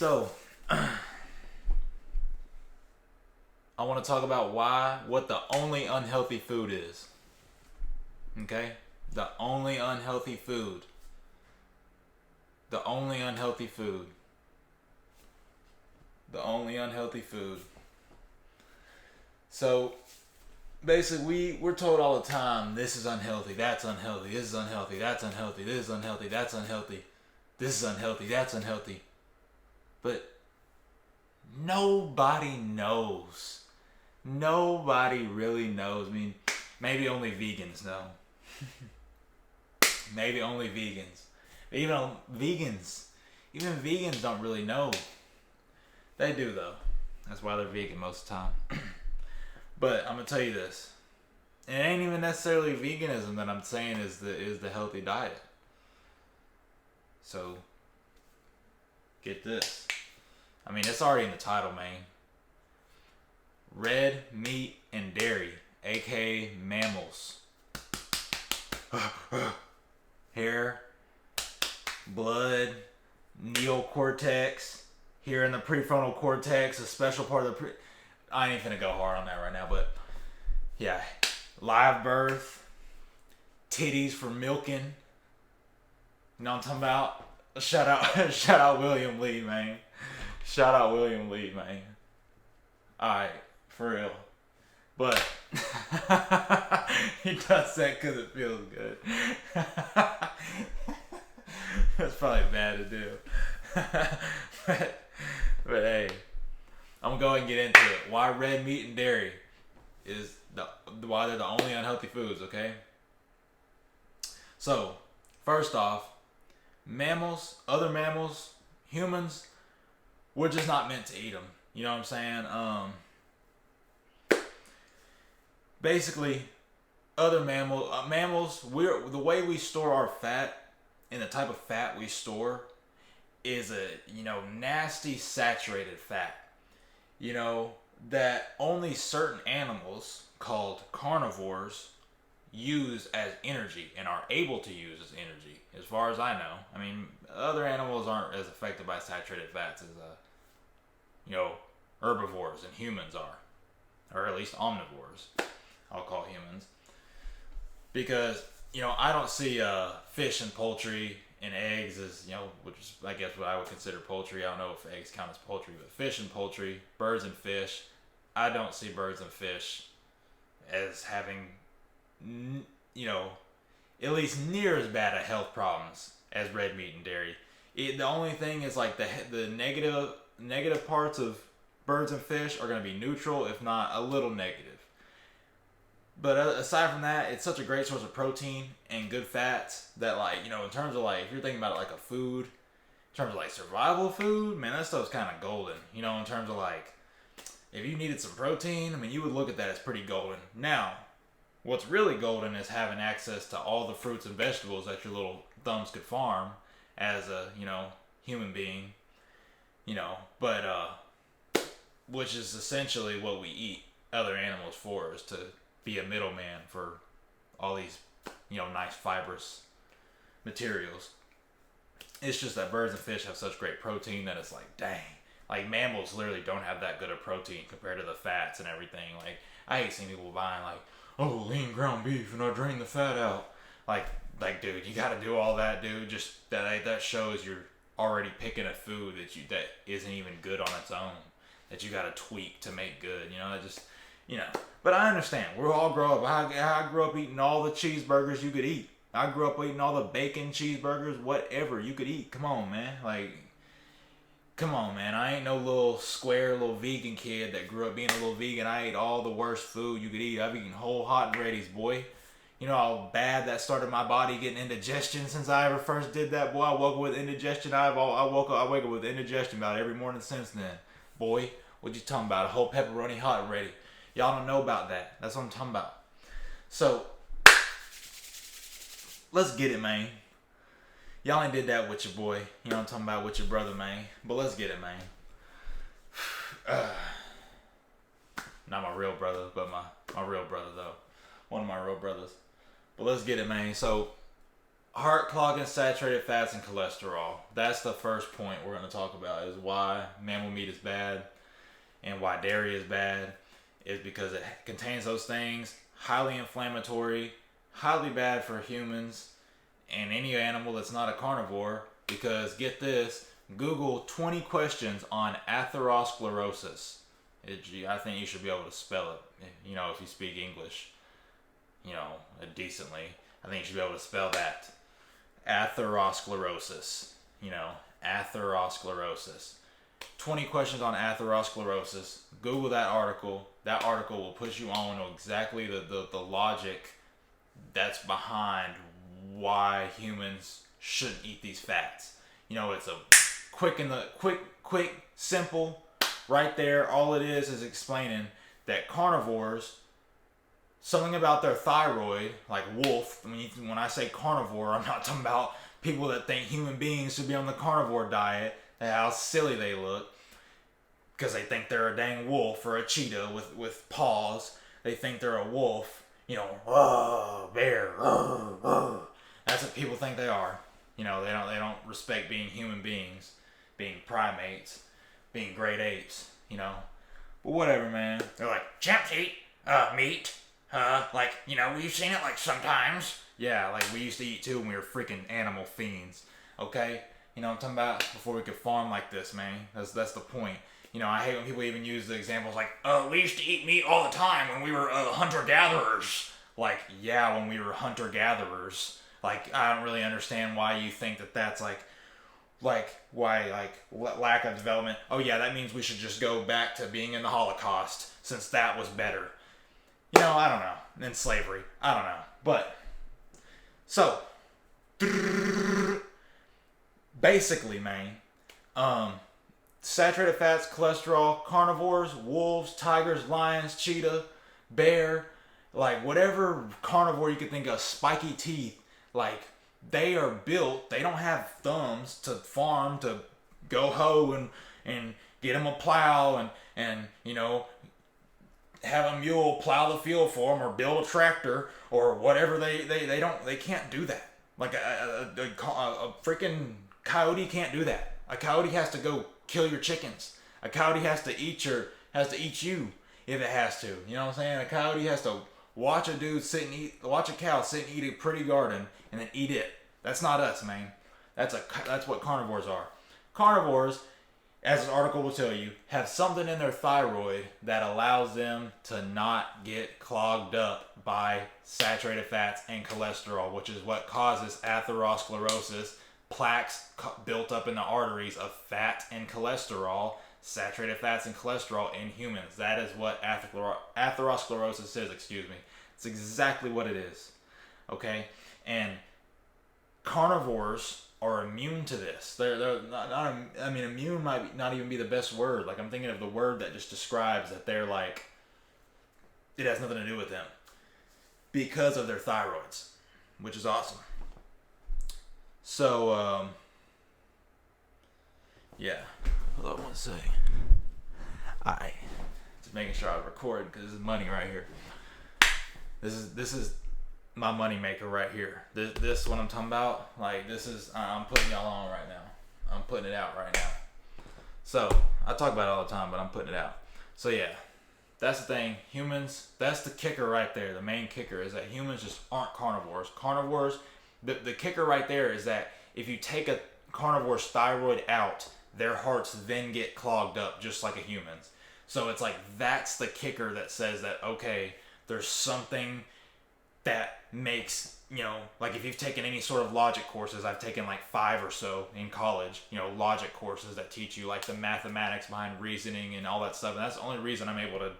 So, I want to talk about what the only unhealthy food is. Okay? The only unhealthy food. The only unhealthy food. The only unhealthy food. So, basically, we're told all the time, this is unhealthy, that's unhealthy, this is unhealthy, that's unhealthy, this is unhealthy, that's unhealthy, this is unhealthy, that's unhealthy. But nobody knows. Nobody really knows. I mean, maybe only vegans know. Maybe only vegans. Even vegans don't really know. They do though. That's why they're vegan most of the time. But I'm gonna tell you this. It ain't even necessarily veganism that I'm saying is the healthy diet. So get this. I mean, it's already in the title, man. Red meat and dairy, aka mammals. Hair, blood, neocortex, here in the prefrontal cortex, a special part of the I ain't finna go hard on that right now, but yeah, live birth, titties for milking. You know what I'm talking about? Shout out William Lee, man. Shout out William Lee, man. Alright, for real. But he does that because it feels good. That's probably bad to do. but hey, I'm gonna go ahead and get into it. Why red meat and dairy is why they're the only unhealthy foods, okay? So, first off, mammals, other mammals, humans, we're just not meant to eat them. You know what I'm saying? Basically, other mammals, the way we store our fat and the type of fat we store is a, nasty saturated fat. That only certain animals called carnivores use as energy and are able to use as energy, as far as I know. I mean, other animals aren't as affected by saturated fats as, herbivores and humans are. Or at least omnivores, I'll call humans. Because, I don't see fish and poultry and eggs as, which is, I guess, what I would consider poultry. I don't know if eggs count as poultry, but fish and poultry, birds and fish, I don't see birds and fish as having, at least near as bad of health problems as red meat and dairy. The only thing is like the negative parts of birds and fish are going to be neutral, if not a little negative. But aside from that, it's such a great source of protein and good fats that, in terms of if you're thinking about it like a food, in terms of survival food, man, that stuff's kind of golden. In terms of if you needed some protein, I mean, you would look at that as pretty golden. Now, what's really golden is having access to all the fruits and vegetables that your little thumbs could farm as a, human being, but, which is essentially what we eat other animals for, is to be a middleman for all these, nice fibrous materials. It's just that birds and fish have such great protein that it's dang. Mammals literally don't have that good of protein compared to the fats and everything. I hate seeing people buying lean ground beef and I drain the fat out. Dude, you gotta do all that, dude. Just that shows you're already picking a food that isn't even good on its own, that you gotta tweak to make good. But I understand. We all grow up. I grew up eating all the cheeseburgers you could eat. I grew up eating all the bacon cheeseburgers, whatever you could eat. Come on, man. Come on, man. I ain't no little square little vegan kid that grew up being a little vegan. I ate all the worst food you could eat. I've eaten whole hot and ready's, boy. You know how bad that started my body getting indigestion since I ever first did that, boy. I woke up with indigestion. I wake up with indigestion about every morning since then. Boy, what you talking about? A whole pepperoni hot and ready. Y'all don't know about that. That's what I'm talking about. So, let's get it, man. Y'all ain't did that with your boy. You know what I'm talking about, with your brother, man. But let's get it, man. Not my real brother, but my real brother, though. One of my real brothers. But let's get it, man. So, Heart clogging, saturated fats, and cholesterol. That's the first point we're going to talk about, is why mammal meat is bad and why dairy is bad. Is because it contains those things, highly inflammatory, highly bad for humans and any animal that's not a carnivore. Because get this, Google 20 questions on atherosclerosis. I think you should be able to spell it, you know, if you speak English, you know, decently. I think you should be able to spell that. Atherosclerosis, you know, atherosclerosis. 20 questions on atherosclerosis. Google that article. That article will put you on exactly the logic that's behind why humans shouldn't eat these fats. You know, it's a quick, simple, right there. All it is explaining that carnivores, something about their thyroid, like wolf. When I say carnivore, I'm not talking about people that think human beings should be on the carnivore diet. How silly they look, because they think they're a dang wolf or a cheetah with paws. They think they're a wolf, you know, bear. That's what people think they are. You know, they don't respect being human beings, being primates, being great apes. You know, but whatever, man. They're like, chimps eat meat. Like, you know, we've seen it like sometimes. Yeah, like we used to eat too when we were freaking animal fiends. Okay. You know what I'm talking about? Before we could farm like this, man. That's the point. You know, I hate when people even use the examples like, we used to eat meat all the time when we were hunter-gatherers. Like, yeah, when we were hunter-gatherers. Like, I don't really understand why you think that that's like why lack of development. Oh yeah, that means we should just go back to being in the Holocaust since that was better. You know, I don't know. Then slavery. I don't know. But, so, basically, man, saturated fats, cholesterol, carnivores, wolves, tigers, lions, cheetah, bear, like whatever carnivore you could think of, spiky teeth, like they are built, they don't have thumbs to farm, to go hoe and get them a plow and you know, have a mule plow the field for them or build a tractor or whatever. They can't do that. Like a freaking coyote can't do that. A coyote has to go kill your chickens. A coyote has to eat you if it has to. You know what I'm saying? A coyote has to watch a cow sit and eat a pretty garden and then eat it. That's not us, man. That's what carnivores are. Carnivores, as this article will tell you, have something in their thyroid that allows them to not get clogged up by saturated fats and cholesterol, which is what causes atherosclerosis, plaques built up in the arteries of fat and cholesterol, saturated fats and cholesterol in humans. That is what atherosclerosis is, It's exactly what it is. Okay? And carnivores are immune to this. They're not I mean, immune might not even be the best word. Like, I'm thinking of the word that just describes that they're like, it has nothing to do with them because of their thyroids, which is awesome. So, yeah. What do I want to say? Just making sure I record because this is money right here. This is my money maker right here. This what I'm talking about. Like, this is, I'm putting y'all on right now. I'm putting it out right now. So I talk about it all the time, but I'm putting it out. So yeah, that's the thing. Humans, that's the kicker right there. The main kicker is that humans just aren't carnivores. Carnivores, the kicker right there is that if you take a carnivore's thyroid out, their hearts then get clogged up just like a human's. So it's like, that's the kicker that says that, okay, there's something that makes, you know, like if you've taken any sort of logic courses, I've taken like 5 or so in college, you know, logic courses that teach you like the mathematics behind reasoning and all that stuff. And that's the only reason I'm able to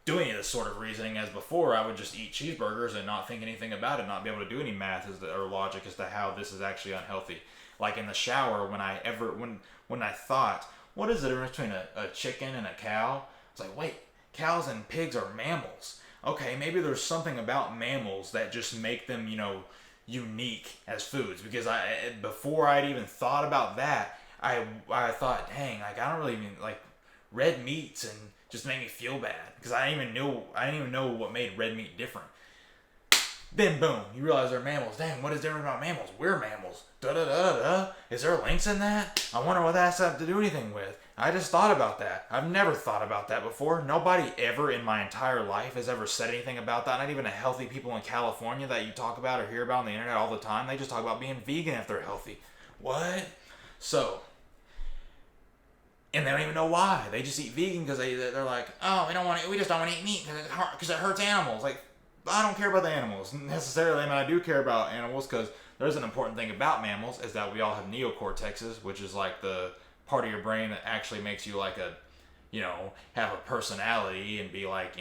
do any of this sort of reasoning, as before I would just eat cheeseburgers and not think anything about it, not be able to do any math or logic as to how this is actually unhealthy. Like in the shower, when I thought, what is the difference between a chicken and a cow? It's like, wait, cows and pigs are mammals. Okay, maybe there's something about mammals that just make them, you know, unique as foods. Because before I'd even thought about that, I thought, dang, like I don't really even like red meats, and just make me feel bad because I didn't even know what made red meat different. Then boom, you realize they're mammals. Dang, what is different about mammals? We're mammals. Da da da da. Is there links in that? I wonder what that has to do anything with. I just thought about that. I've never thought about that before. Nobody ever in my entire life has ever said anything about that. Not even the healthy people in California that you talk about or hear about on the internet all the time. They just talk about being vegan if they're healthy. What? So, and they don't even know why. They just eat vegan because they're like, oh, we just don't want to eat meat because it hurts animals. Like, I don't care about the animals necessarily. I mean, I do care about animals because there's an important thing about mammals is that we all have neocortexes, which is like the part of your brain that actually makes you like have a personality and be like,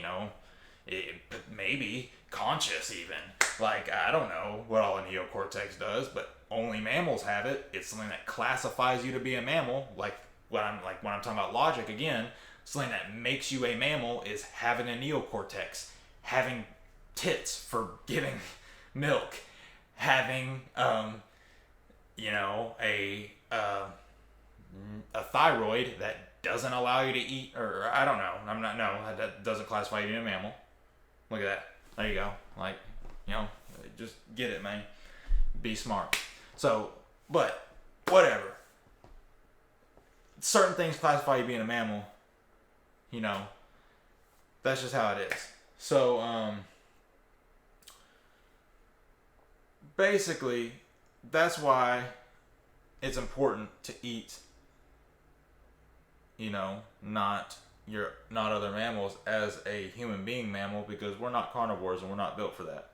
maybe conscious even. Like, I don't know what all a neocortex does, but only mammals have it. It's something that classifies you to be a mammal. When I'm talking about logic again, something that makes you a mammal is having a neocortex, having tits for giving milk, having a thyroid that doesn't allow you to eat, or I don't know, that doesn't classify you as a mammal. Look at that. There you go. Like, just get it, man. Be smart. So, but whatever. Certain things classify you being a mammal. That's just how it is. So, basically, that's why it's important to eat, not other mammals as a human being mammal, because we're not carnivores and we're not built for that.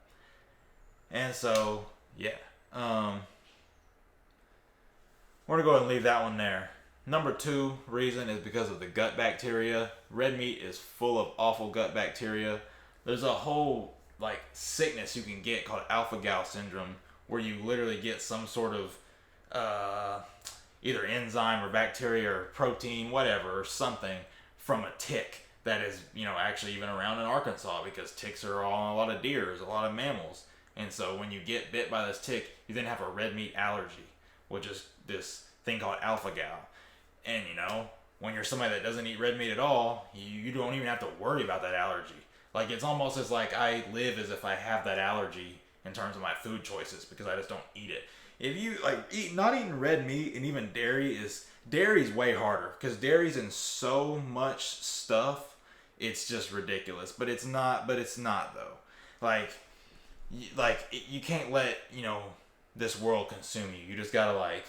And so, yeah. We're going to go ahead and leave that one there. Number 2 reason is because of the gut bacteria. Red meat is full of awful gut bacteria. There's a whole sickness you can get called alpha-gal syndrome, where you literally get some sort of either enzyme or bacteria or protein, whatever, or something from a tick that is, actually even around in Arkansas, because ticks are on a lot of deers, a lot of mammals. And so when you get bit by this tick, you then have a red meat allergy, which is this thing called alpha-gal. And, when you're somebody that doesn't eat red meat at all, you don't even have to worry about that allergy. Like, it's almost as like I live as if I have that allergy in terms of my food choices, because I just don't eat it. If you not eating red meat and even dairy's way harder, because dairy's in so much stuff, it's just ridiculous. But it's not though. You can't let this world consume you. You just gotta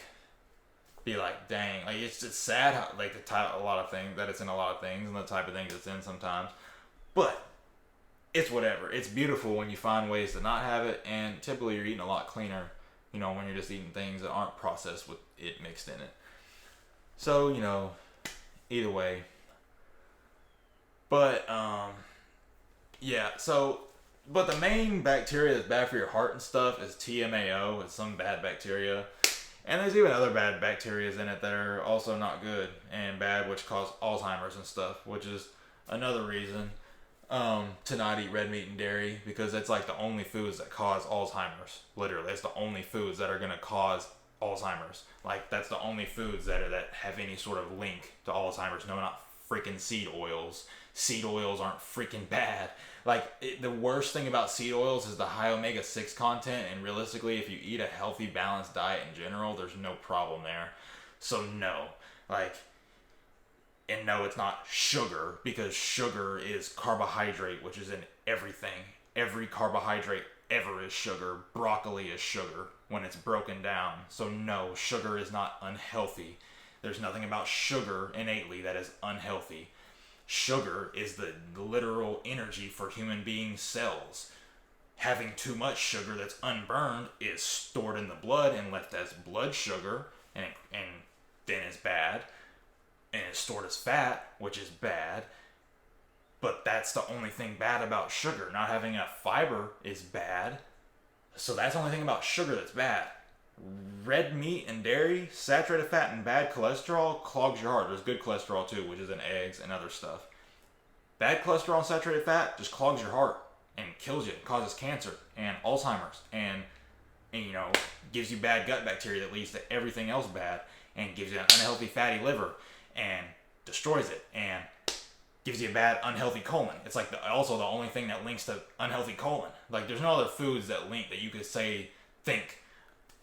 be like, dang, it's just sad how a lot of things that it's in a lot of things and the type of things it's in sometimes, but it's whatever. It's beautiful when you find ways to not have it, and typically you're eating a lot cleaner, when you're just eating things that aren't processed with it mixed in it. So, either way. But, yeah, so, but the main bacteria that's bad for your heart and stuff is TMAO. It's some bad bacteria. And there's even other bad bacteria in it that are also not good and bad, which cause Alzheimer's and stuff, which is another reason to not eat red meat and dairy, because it's the only foods that cause Alzheimer's. Literally, it's the only foods that are going to cause Alzheimer's. That's the only foods that have any sort of link to Alzheimer's. No, not freaking seed oils. Seed oils aren't freaking bad. The worst thing about seed oils is the high omega-6 content, and realistically, if you eat a healthy, balanced diet in general, there's no problem there. So no. And no, it's not sugar, because sugar is carbohydrate, which is in everything. Every carbohydrate ever is sugar. Broccoli is sugar when it's broken down. So no, sugar is not unhealthy. There's nothing about sugar innately that is unhealthy. Sugar is the literal energy for human being cells. Having too much sugar that's unburned is stored in the blood and left as blood sugar, and then it's bad. And it's stored as fat, which is bad. But that's the only thing bad about sugar. Not having enough fiber is bad. So that's the only thing about sugar that's bad. Red meat and dairy, saturated fat, and bad cholesterol clogs your heart. There's good cholesterol too, which is in eggs and other stuff. Bad cholesterol and saturated fat just clogs your heart and kills you. It causes cancer and Alzheimer's and gives you bad gut bacteria that leads to everything else bad, and gives you an unhealthy fatty liver and destroys it. And gives you a bad, unhealthy colon. It's like also the only thing that links to unhealthy colon. Like, there's no other foods that link that you could think,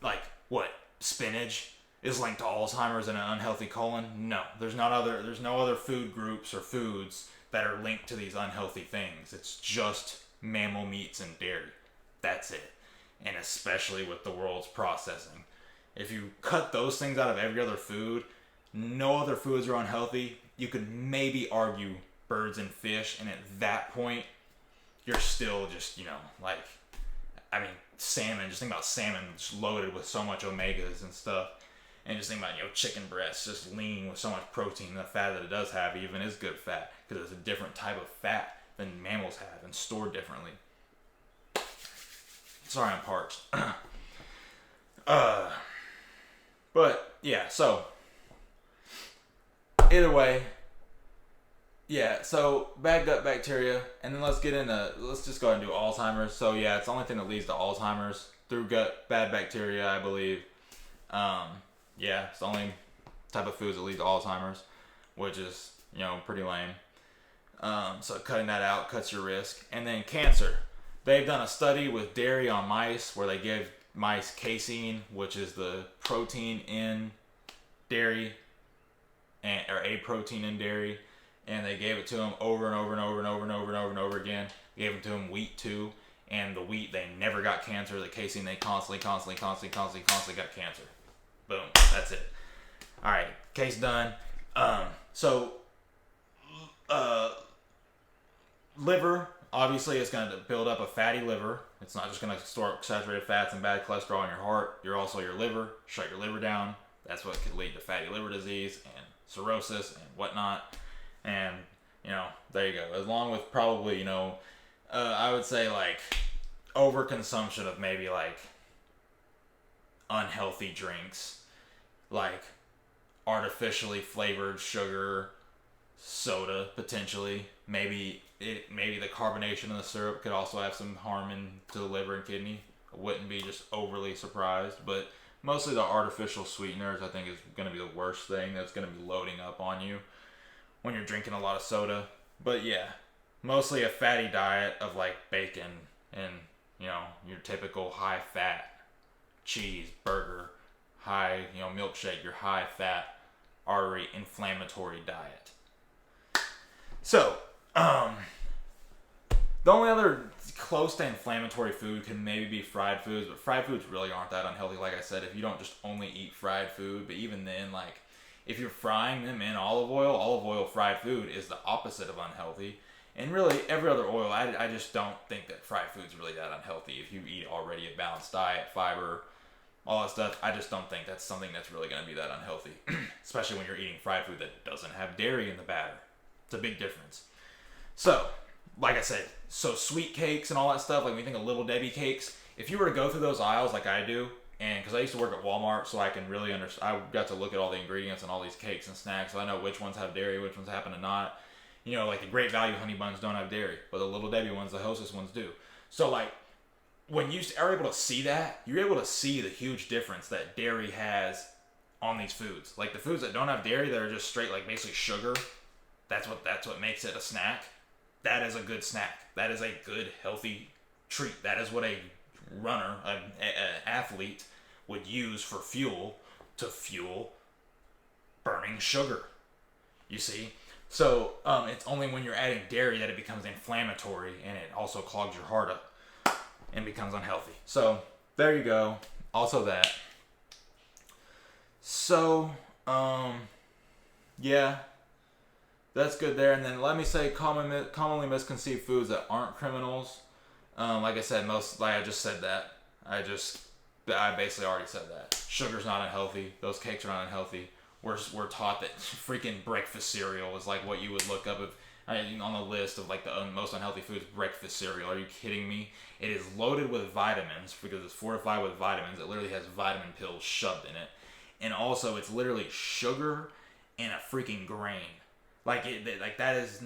like, what, spinach is linked to Alzheimer's and an unhealthy colon? No, there's no other food groups or foods that are linked to these unhealthy things. It's just mammal meats and dairy. That's it. And especially with the world's processing. If you cut those things out of every other food, no other foods are unhealthy. You could maybe argue birds and fish, and at that point, you're still just, salmon. Just think about salmon, just loaded with so much omegas and stuff. And just think about, chicken breasts, just lean with so much protein. And the fat that it does have even is good fat, because it's a different type of fat than mammals have and stored differently. Sorry, I'm parched. But, yeah, so either way, yeah, so bad gut bacteria, and then let's just go ahead and do Alzheimer's. So, yeah, it's the only thing that leads to Alzheimer's through bad bacteria, I believe. Yeah, it's the only type of foods that lead to Alzheimer's, which is, pretty lame. So cutting that out cuts your risk. And then cancer. They've done a study with dairy on mice where they give mice casein, which is the protein in dairy, or a protein in dairy, and they gave it to them over and over and over and over and over and over and over again. Gave them to them wheat too, and the wheat, they never got cancer. The casein, they constantly got cancer. Boom, that's it. All right, case done. Liver, obviously, it's going to build up a fatty liver. It's not just going to store saturated fats and bad cholesterol in your heart. Your liver. Shut your liver down. That's what could lead to fatty liver disease and cirrhosis and whatnot. And, there you go. Along with probably, I would say, like, overconsumption of maybe, like, unhealthy drinks, like artificially flavored sugar, soda, potentially. Maybe the carbonation in the syrup could also have some harm to the liver and kidney. I wouldn't be just overly surprised, but mostly the artificial sweeteners, I think, is going to be the worst thing that's going to be loading up on you when you're drinking a lot of soda. But yeah, mostly a fatty diet of like bacon and, your typical high fat cheese, burger, high, milkshake, your high fat, artery inflammatory diet. So, the only other close to inflammatory food can maybe be fried foods, but fried foods really aren't that unhealthy. Like I said, if you don't just only eat fried food, but even then, like, if you're frying them in olive oil fried food is the opposite of unhealthy. And really, every other oil, I just don't think that fried food's really that unhealthy. If you eat already a balanced diet, fiber, all that stuff, I just don't think that's something that's really going to be that unhealthy. Especially when you're eating fried food that doesn't have dairy in the batter. It's a big difference. So, like I said, sweet cakes and all that stuff, like when you think of Little Debbie cakes, if you were to go through those aisles like I do, and because I used to work at Walmart, so I can really understand, I got to look at all the ingredients and all these cakes and snacks, so I know which ones have dairy, which ones happen to not. Like the Great Value honey buns don't have dairy, but the Little Debbie ones, the Hostess ones do. So like, when you are able to see that, you're able to see the huge difference that dairy has on these foods. Like the foods that don't have dairy, that are just straight like basically sugar, that's what makes it a snack. That is a good snack. That is a good, healthy treat. That is what a runner, an athlete, would use for fuel to fuel burning sugar. You see? So it's only when you're adding dairy that it becomes inflammatory, and it also clogs your heart up and becomes unhealthy. So there you go. Also that. So, yeah. That's good there. And then let me say commonly misconceived foods that aren't criminals. Like I said, I just said that. I basically already said that. Sugar's not unhealthy. Those cakes are not unhealthy. We're taught that freaking breakfast cereal is like what you would look up on the list of like the most unhealthy foods. Breakfast cereal. Are you kidding me? It is loaded with vitamins because it's fortified with vitamins. It literally has vitamin pills shoved in it. And also it's literally sugar and a freaking grain. There's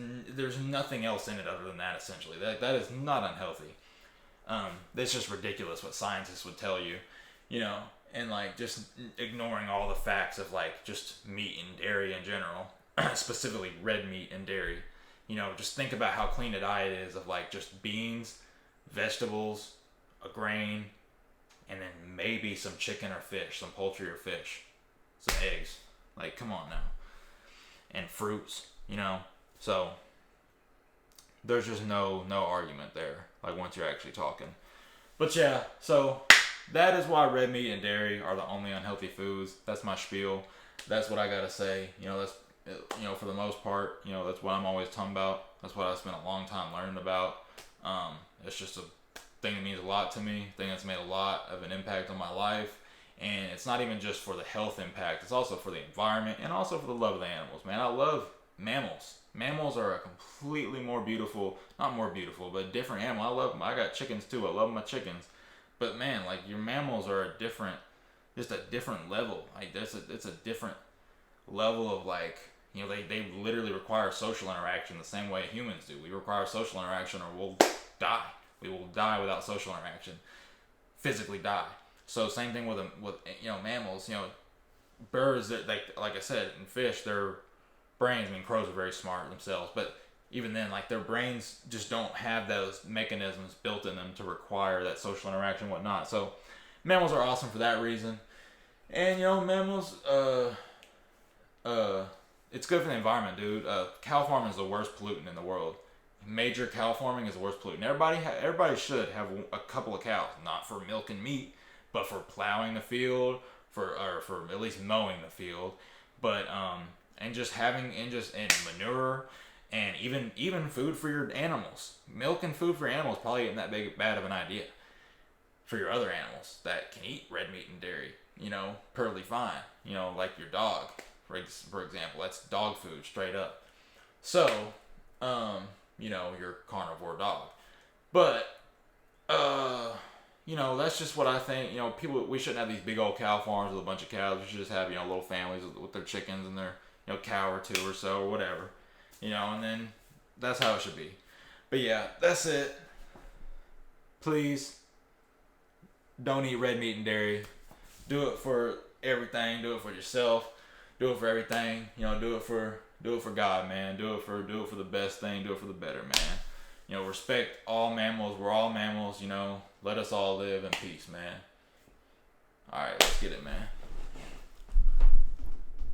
nothing else in it other than that, essentially. That is not unhealthy. It's just ridiculous what scientists would tell you, and like just ignoring all the facts of like just meat and dairy in general, specifically red meat and dairy. you know, just think about how clean a diet is of like just beans, vegetables, a grain, and then maybe some chicken or fish, some poultry or fish, some eggs. Like, come on now. And fruits, you know. So there's just no argument there, like once you're actually talking. But yeah, so that is why red meat and dairy are the only unhealthy foods. That's my spiel. That's what I gotta say. You know, that's, you know, for the most part, you know, that's what I'm always talking about. That's what I spent a long time learning about. It's just a thing that means a lot to me. A thing that's made a lot of an impact on my life. And it's not even just for the health impact. It's also for the environment and also for the love of the animals, man. I love mammals. Mammals are a completely more beautiful, not more beautiful, but different animal. I love them. I got chickens too. I love my chickens. But man, like your mammals are just a different level. Like it's a different level of like, you know, they literally require social interaction the same way humans do. We require social interaction or we'll die. We will die without social interaction. Physically die. So same thing with you know, mammals, you know, birds that like I said, and fish, their brains, I mean, crows are very smart themselves, but even then, like their brains just don't have those mechanisms built in them to require that social interaction and whatnot. So mammals are awesome for that reason. And you know, mammals, it's good for the environment, dude. Cow farming is the worst pollutant in the world. Major cow farming is the worst pollutant. Everybody should have a couple of cows, not for milk and meat, but for plowing the field, for at least mowing the field, but and just having and manure and even food for your animals. Milk and food for animals probably isn't that bad of an idea for your other animals that can eat red meat and dairy. You know, perfectly fine. You know, like your dog, for example, that's dog food straight up. So, you know, your carnivore dog, but you know, that's just what I think. You know, we shouldn't have these big old cow farms with a bunch of cows. We should just have, you know, little families with their chickens and their, you know, cow or two or so or whatever. You know, and then that's how it should be. But yeah, that's it. Please don't eat red meat and dairy. Do it for everything. Do it for yourself. Do it for everything. You know, do it for God, man. Do it for the best thing. Do it for the better, man. You know, respect all mammals. We're all mammals, you know. Let us all live in peace, man. Alright, let's get it, man.